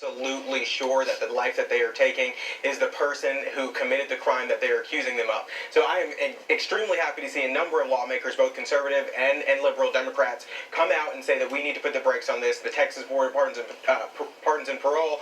absolutely sure that the life that they are taking is the person who committed the crime that they're accusing them of. So I am extremely happy to see a number of lawmakers, both conservative and liberal Democrats, come out and say that we need to put the brakes on this. The Texas Board of Pardons and Parole,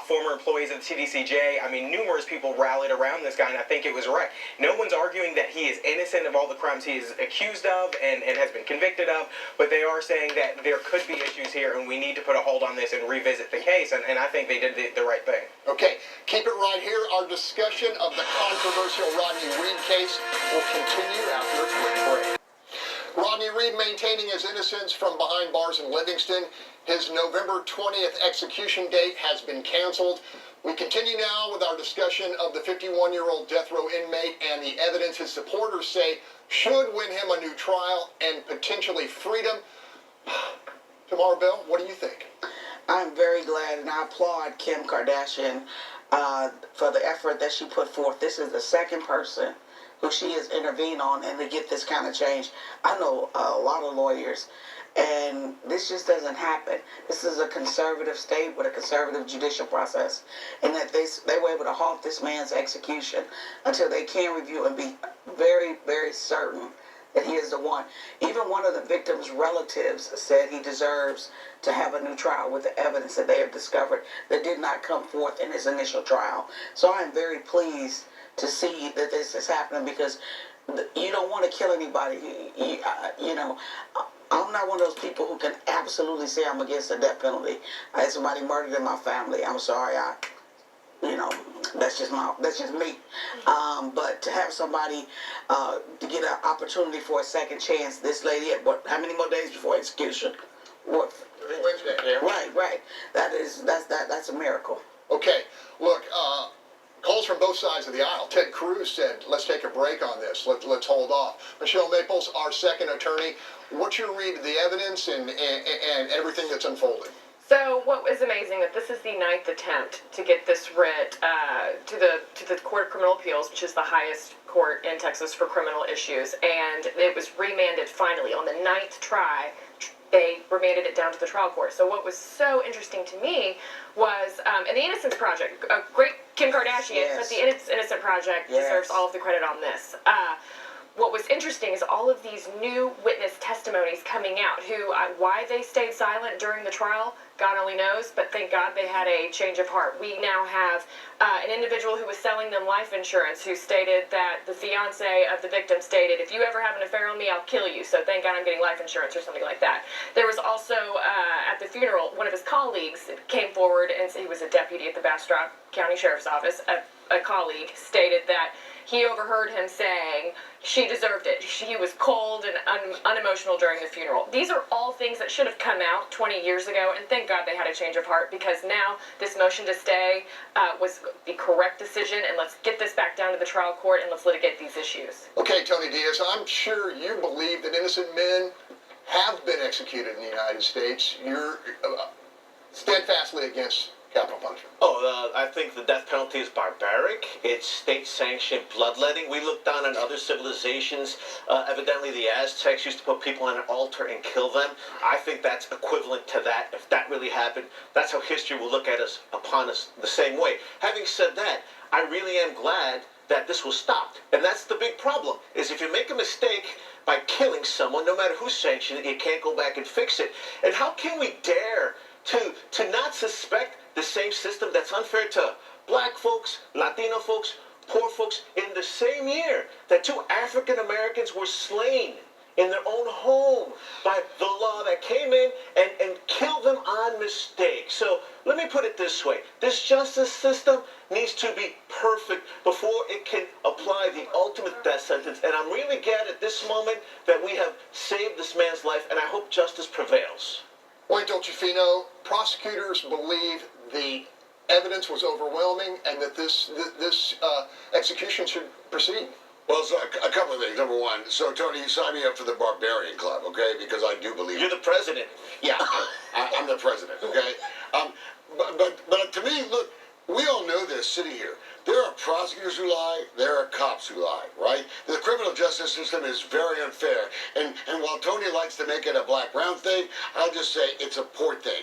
former employees of the TDCJ, I mean, numerous people rallied around this guy, and I think it was right. No one's arguing that he is innocent of all the crimes he is accused of and has been convicted of, but they are saying that there could be issues here, and we need to put a hold on this and revisit the case, and I think they did the right thing. Okay, keep it right here. Our discussion of the controversial Rodney Reed case will continue after a quick break. Rodney Reed maintaining his innocence from behind bars in Livingston. His November 20th execution date has been canceled. We continue now with our discussion of the 51-year-old death row inmate and the evidence his supporters say should win him a new trial and potentially freedom. Tamara Bell, what do you think? I'm very glad, and I applaud Kim Kardashian for the effort that she put forth. This is the second person who she has intervened on and to get this kind of change. I know a lot of lawyers, and this just doesn't happen. This is a conservative state with a conservative judicial process, and that they were able to halt this man's execution until they can review and be very, very certain that he is the one. Even one of the victim's relatives said he deserves to have a new trial with the evidence that they have discovered that did not come forth in his initial trial. So I am very pleased to see that this is happening, because you don't want to kill anybody. You know, I'm not one of those people who can absolutely say I'm against the death penalty. I had somebody murdered in my family. I'm sorry. You know, that's just me. But to have somebody to get an opportunity for a second chance, this lady had how many more days before execution? What? Wednesday. Yeah. Right. That's a miracle. Okay, look, calls from both sides of the aisle. Ted Cruz said, let's take a break on this. Let's hold off. Michelle Maples, our second attorney, what's your read of the evidence and everything that's unfolding? So what was amazing that this is the 9th attempt to get this writ to the Court of Criminal Appeals, which is the highest court in Texas for criminal issues, and it was remanded finally on the 9th try. They remanded it down to the trial court. So what was so interesting to me was, and the Innocence Project, a great Kim Kardashian, yes. But the Innocence Project yes. deserves all of the credit on this. What was interesting is all of these new witness testimonies coming out, why they stayed silent during the trial, God only knows, but thank God they had a change of heart. We now have an individual who was selling them life insurance who stated that the fiance of the victim stated, if you ever have an affair on me, I'll kill you, so thank God I'm getting life insurance, or something like that. There was also, at the funeral, one of his colleagues came forward, and he was a deputy at the Bastrop County Sheriff's Office. A colleague stated that he overheard him saying she deserved it. He was cold and unemotional during the funeral. These are all things that should have come out 20 years ago, and thank God they had a change of heart, because now this motion to stay was the correct decision, and let's get this back down to the trial court and let's litigate these issues. Okay, Tony Diaz, I'm sure you believe that innocent men have been executed in the United States. You're steadfastly against capital punishment. I think the death penalty is barbaric. It's state-sanctioned bloodletting. We look down on other civilizations. Evidently, the Aztecs used to put people on an altar and kill them. I think that's equivalent to that. If that really happened, that's how history will look at us, upon us, the same way. Having said that, I really am glad that this was stopped. And that's the big problem, is if you make a mistake by killing someone, no matter who sanctioned it, you can't go back and fix it. And how can we dare to not suspect the same system that's unfair to black folks, Latino folks, poor folks, in the same year that 2 African Americans were slain in their own home by the law that came in and killed them on mistake. So let me put it this way. This justice system needs to be perfect before it can apply the ultimate death sentence. And I'm really glad at this moment that we have saved this man's life, and I hope justice prevails. Point Dolcefino, prosecutors believe the evidence was overwhelming and that this execution should proceed. Well, so a couple of things. Number one, so Tony, you signed me up for the Barbarian Club, okay? Because I do believe you're the president. Yeah, I'm the president, okay? But to me, look, we all know this sitting here. There are prosecutors who lie. There are cops who lie, right? The criminal justice system is very unfair. And while Tony likes to make it a black-brown thing, I'll just say it's a poor thing.